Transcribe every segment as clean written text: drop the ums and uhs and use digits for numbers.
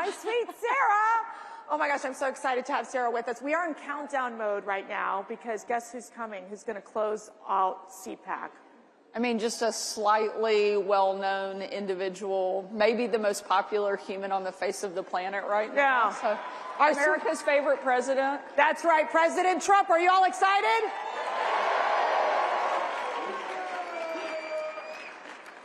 my sweet Sarah. Oh my gosh, I'm so excited to have Sarah with us. We are in countdown mode right now because guess who's coming? Who's going to close out CPAC? I mean, just a slightly well-known individual, maybe the most popular human on the face of the planet right now. Yeah. So, America's favorite president. That's right, President Trump. Are you all excited?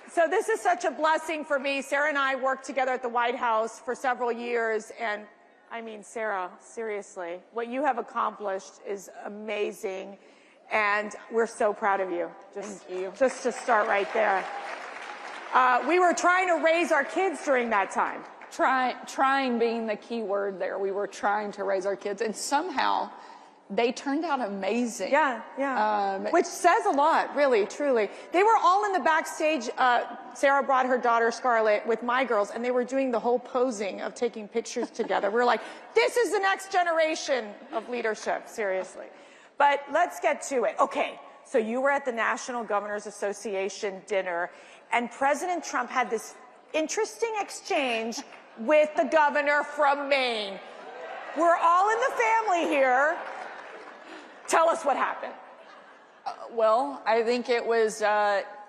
So this is such a blessing for me. Sarah and I worked together at the White House for several years, and I mean, Sarah, seriously, what you have accomplished is amazing, and we're so proud of you. Thank you. Just to start right there. We were trying to raise our kids during that time. Trying being the key word there. We were trying to raise our kids, and somehow they turned out amazing. Yeah. Which says a lot, really, truly. They were all in the backstage. Sarah brought her daughter, Scarlett, with my girls, and they were doing the whole posing of taking pictures together. We were like, this is the next generation of leadership, seriously. But let's get to it. Okay, so you were at the National Governors Association dinner, and President Trump had this interesting exchange with the governor from Maine. We're all in the family here. Tell us what happened. Well, I think it was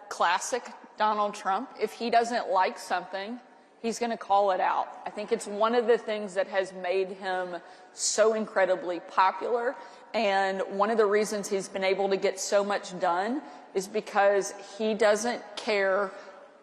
classic Donald Trump. If he doesn't like something, he's going to call it out. I think it's one of the things that has made him so incredibly popular. And one of the reasons he's been able to get so much done is because he doesn't care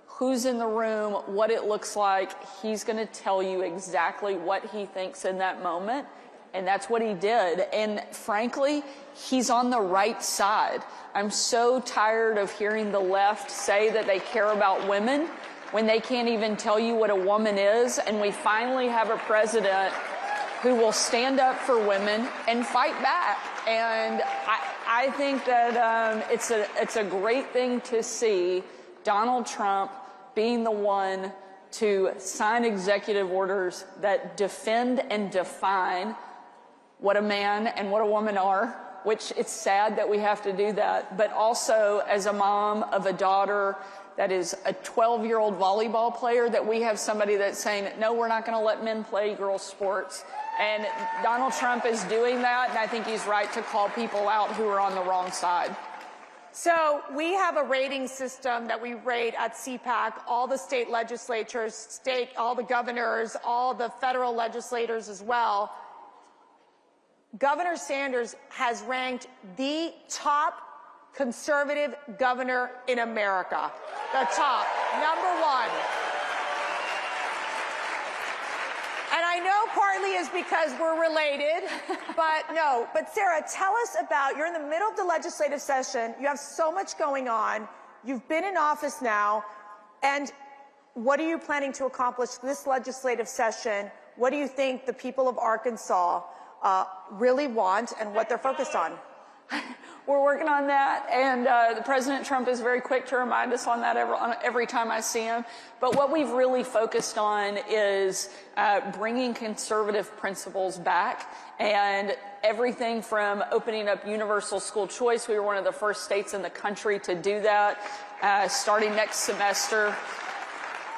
who's in the room, what it looks like. He's going to tell you exactly what he thinks in that moment. And that's what he did. And frankly, he's on the right side. I'm so tired of hearing the left say that they care about women when they can't even tell you what a woman is. And we finally have a president who will stand up for women and fight back. And I think that it's a great thing to see Donald Trump being the one to sign executive orders that defend and define what a man and what a woman are, which it's sad that we have to do that. But also, as a mom of a daughter that is a 12-year-old volleyball player, that we have somebody that's saying, no, we're not going to let men play girls' sports. And Donald Trump is doing that, and I think he's right to call people out who are on the wrong side. So we have a rating system that we rate at CPAC, all the state legislatures, all the governors, all the federal legislators as well. Governor Sanders has ranked the top conservative governor in America. The top, #1. And I know partly is because we're related, but no. But Sarah, tell us about, you're in the middle of the legislative session. You have so much going on. You've been in office now. And what are you planning to accomplish this legislative session? What do you think the people of Arkansas really want and what they're focused on? We're working on that, and the President Trump is very quick to remind us on that every time I see him. But what we've really focused on is bringing conservative principles back, and everything from opening up universal school choice. We were one of the first states in the country to do that. Starting next semester,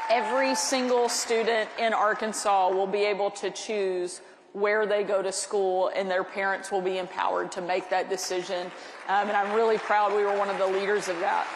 every single student in Arkansas will be able to choose where they go to school, and their parents will be empowered to make that decision. And I'm really proud we were one of the leaders of that.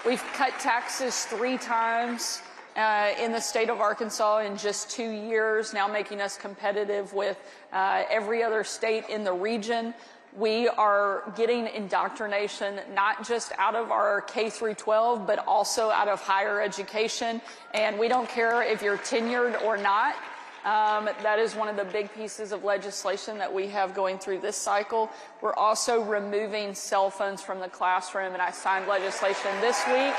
We've cut taxes 3 times in the state of Arkansas in just 2 years, now making us competitive with every other state in the region. We are getting indoctrination not just out of our K through 12, but also out of higher education. And we don't care if you're tenured or not. That is one of the big pieces of legislation that we have going through this cycle. We're also removing cell phones from the classroom, and I signed legislation this week.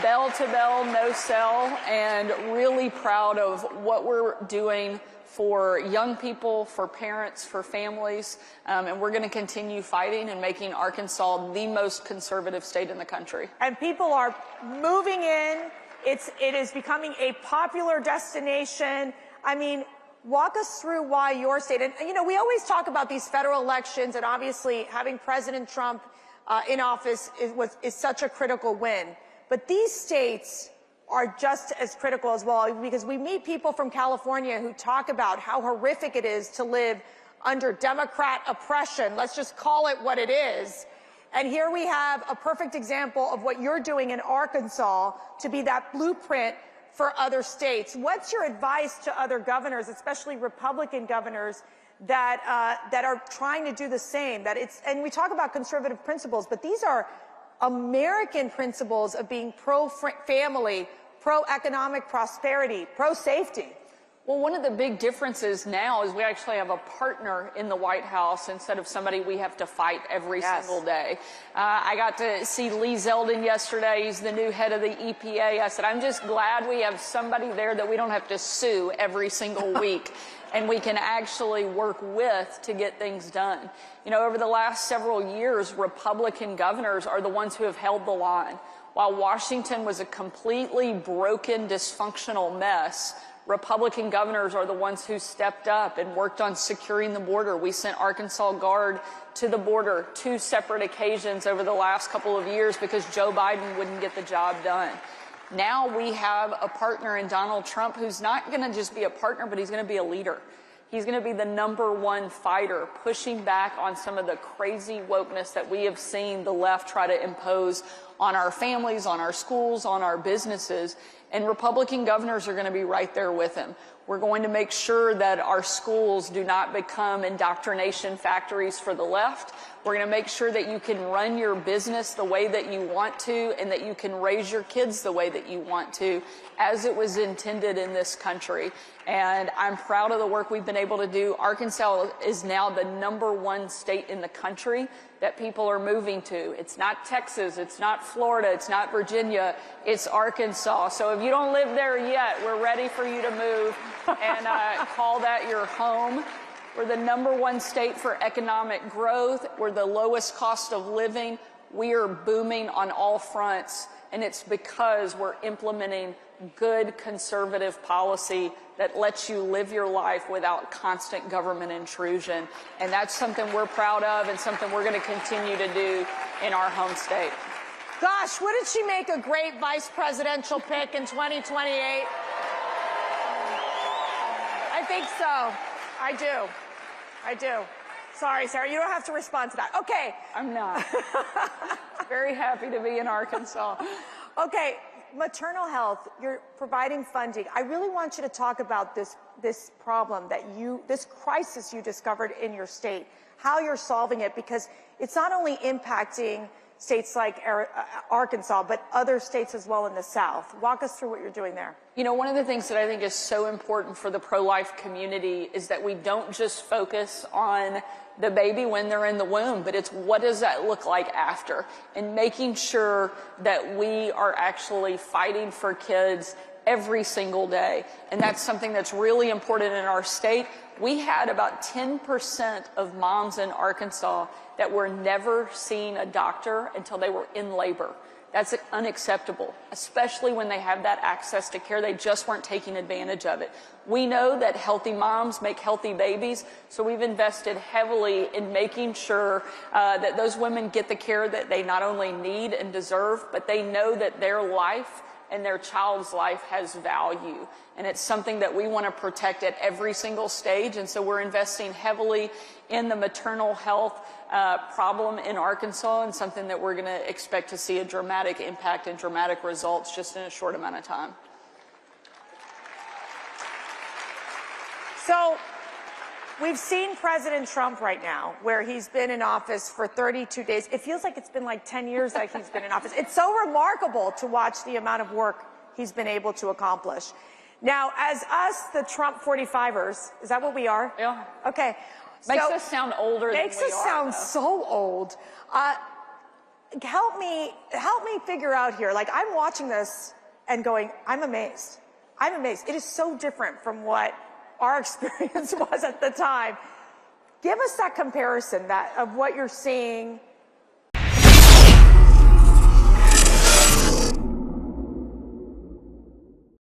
Bell to bell, no cell, and really proud of what we're doing for young people, for parents, for families, and we're going to continue fighting and making Arkansas the most conservative state in the country. And people are moving in. It is becoming a popular destination. I mean, walk us through why your state, and you know, we always talk about these federal elections, and obviously having President Trump in office is such a critical win. But these states are just as critical as well, because we meet people from California who talk about how horrific it is to live under Democrat oppression. Let's just call it what it is. And here we have a perfect example of what you're doing in Arkansas to be that blueprint for other states. What's your advice to other governors, especially Republican governors, that are trying to do the same? And we talk about conservative principles, but these are American principles of being pro-family, pro-economic prosperity, pro-safety. Well, one of the big differences now is we actually have a partner in the White House instead of somebody we have to fight every single day. I got to see Lee Zeldin yesterday. He's the new head of the EPA. I said, I'm just glad we have somebody there that we don't have to sue every single week, and we can actually work with to get things done. You know, over the last several years, Republican governors are the ones who have held the line. While Washington was a completely broken, dysfunctional mess, Republican governors are the ones who stepped up and worked on securing the border. We sent Arkansas Guard to the border 2 separate occasions over the last couple of years because Joe Biden wouldn't get the job done. Now we have a partner in Donald Trump who's not going to just be a partner, but he's going to be a leader. He's going to be the #1 fighter, pushing back on some of the crazy wokeness that we have seen the left try to impose on our families, on our schools, on our businesses. And Republican governors are going to be right there with him. We're going to make sure that our schools do not become indoctrination factories for the left. We're going to make sure that you can run your business the way that you want to, and that you can raise your kids the way that you want to, as it was intended in this country. And I'm proud of the work we've been able to do. Arkansas is now the #1 state in the country that people are moving to. It's not Texas, it's not Florida, it's not Virginia, it's Arkansas. So if you don't live there yet, we're ready for you to move and call that your home. We're the #1 state for economic growth. We're the lowest cost of living. We are booming on all fronts, and it's because we're implementing good conservative policy that lets you live your life without constant government intrusion. And that's something we're proud of and something we're going to continue to do in our home state. Gosh, wouldn't she make a great vice presidential pick in 2028? I think so. I do. I do. Sorry, Sarah, you don't have to respond to that. Okay. I'm not. Very happy to be in Arkansas. Okay, maternal health, you're providing funding. I really want you to talk about this problem this crisis you discovered in your state, how you're solving it, because it's not only impacting states like Arkansas, but other states as well in the South. Walk us through what you're doing there. You know, one of the things that I think is so important for the pro-life community is that we don't just focus on the baby when they're in the womb, but it's what does that look like after, and making sure that we are actually fighting for kids every single day. And that's something that's really important in our state. We had about 10% of moms in Arkansas that were never seeing a doctor until they were in labor. That's unacceptable, especially when they have that access to care. They just weren't taking advantage of it. We know that healthy moms make healthy babies, so we've invested heavily in making sure that those women get the care that they not only need and deserve, but they know that their life and their child's life has value. And it's something that we want to protect at every single stage. And so we're investing heavily in the maternal health problem in Arkansas, and something that we're going to expect to see a dramatic impact and dramatic results just in a short amount of time. So we've seen President Trump right now, where he's been in office for 32 days. It feels like it's been like 10 years that he's been in office. It's so remarkable to watch the amount of work he's been able to accomplish. Now, as us, the Trump 45ers, is that what we are? Yeah. Okay. Makes us sound older than we are. Makes us sound so old. Help me figure out here. Like, I'm watching this and going, I'm amazed. I'm amazed. It is so different from what our experience was at the time. Give us that comparison of what you're seeing